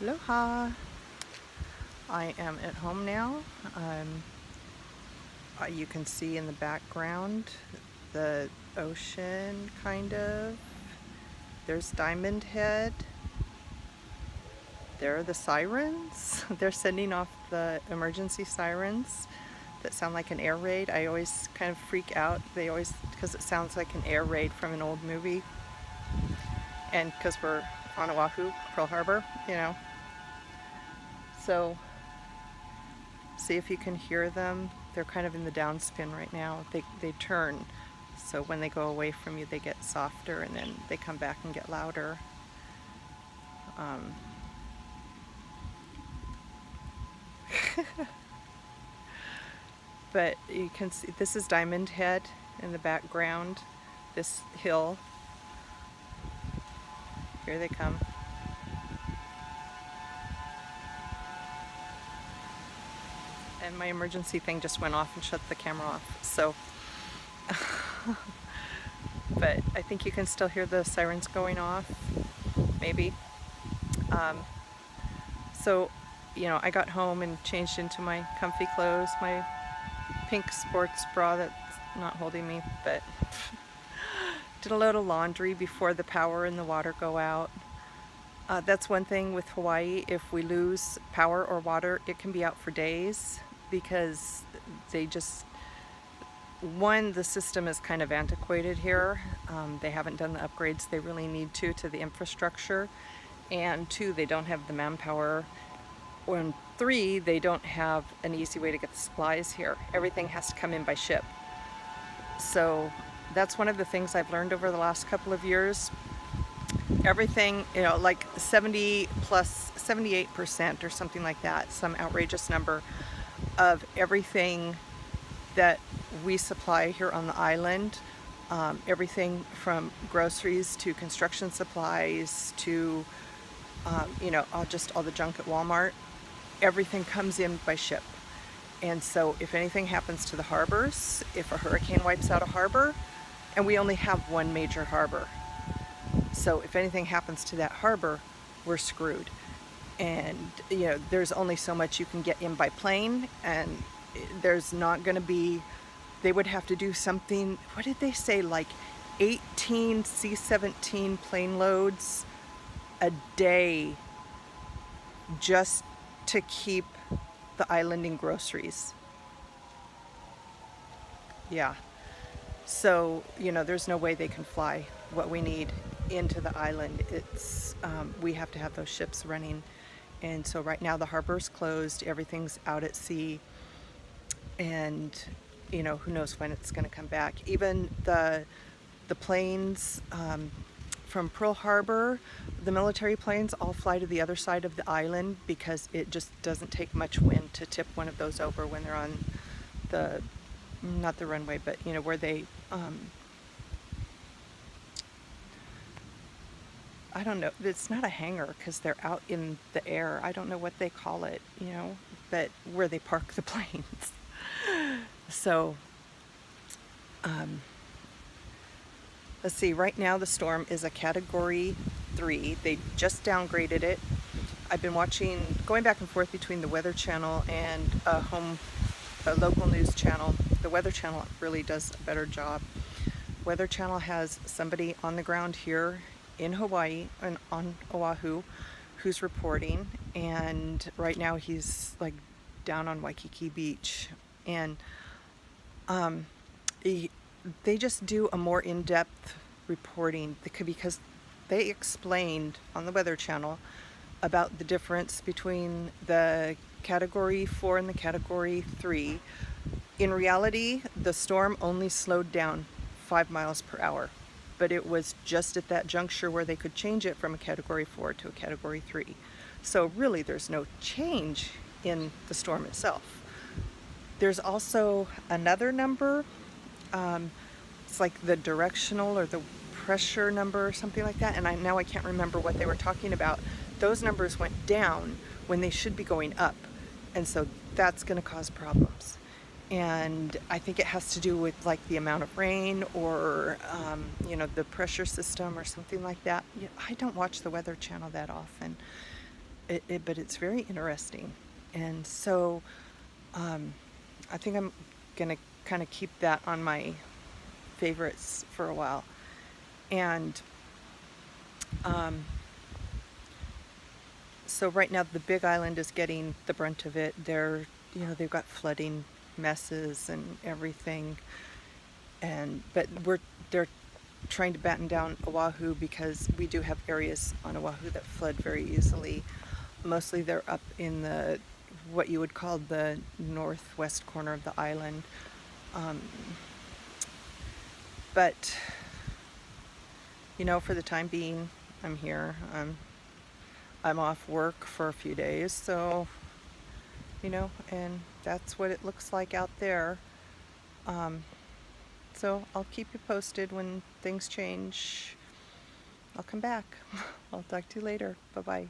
Aloha! I am at home now. You can see in the background the ocean, kind of. There's Diamond Head. There are the sirens. They're sending off the emergency sirens that sound like an air raid. I always kind of freak out. Because it sounds like an air raid from an old movie. And because we're on Oahu, Pearl Harbor, So, see if you can hear them. They're kind of in the downspin right now. They turn, so when they go away from you, they get softer, and then they come back and get louder. But you can see, this is Diamond Head in the background, this hill. Here they come. And my emergency thing just went off and shut the camera off, so but I think you can still hear the sirens going off, maybe. So I got home and changed into my comfy clothes, my pink sports bra that's not holding me, but did a load of laundry before the power and the water go out. That's one thing with Hawaii. If we lose power or water, it can be out for days, because the system is kind of antiquated here. They haven't done the upgrades they really need to the infrastructure, and two, they don't have the manpower, and three, they don't have an easy way to get the supplies here. Everything has to come in by ship. So that's one of the things I've learned over the last couple of years. Everything, like 78% or something like that, some outrageous number of everything that we supply here on the island, everything from groceries to construction supplies to, just all the junk at Walmart, everything comes in by ship. And so if anything happens to the harbors, if a hurricane wipes out a harbor, and we only have one major harbor, so if anything happens to that harbor, we're screwed. And there's only so much you can get in by plane, and there's not going to be, they would have to do something, what did they say, like 18 C-17 plane loads a day just to keep the island in groceries. Yeah. So, there's no way they can fly what we need into the island. It's we have to have those ships running. And so right now the harbor's closed, everything's out at sea, and who knows when it's going to come back. Even the planes from Pearl Harbor, the military planes all fly to the other side of the island, because it just doesn't take much wind to tip one of those over when they're on not the runway, but where they I don't know, it's not a hangar because they're out in the air. I don't know what they call it, but where they park the planes. So, let's see, right now the storm is a Category 3. They just downgraded it. I've been going back and forth between the Weather Channel and a local news channel. The Weather Channel really does a better job. Weather Channel has somebody on the ground here in Hawaii and on Oahu who's reporting, and right now he's like down on Waikiki Beach, and they just do a more in-depth reporting, because they explained on the Weather Channel about the difference between the Category 4 and the Category 3. In reality, the storm only slowed down 5 miles per hour, but it was just at that juncture where they could change it from a Category 4 to a Category 3. So really there's no change in the storm itself. There's also another number, it's like the directional or the pressure number or something like that, and now I can't remember what they were talking about. Those numbers went down when they should be going up, and so that's going to cause problems. And I think it has to do with like the amount of rain, or the pressure system or something like that. I don't watch the Weather Channel that often, but it's very interesting. And so I think I'm gonna kind of keep that on my favorites for a while. And um, so right now the Big Island is getting the brunt of it. They've got flooding messes and everything. But they're trying to batten down Oahu because we do have areas on Oahu that flood very easily. Mostly they're up in the what you would call the northwest corner of the island. Um, but for the time being, I'm here. I'm off work for a few days, so and that's what it looks like out there. Um, so I'll keep you posted when things change. I'll come back. I'll talk to you later. Bye-bye.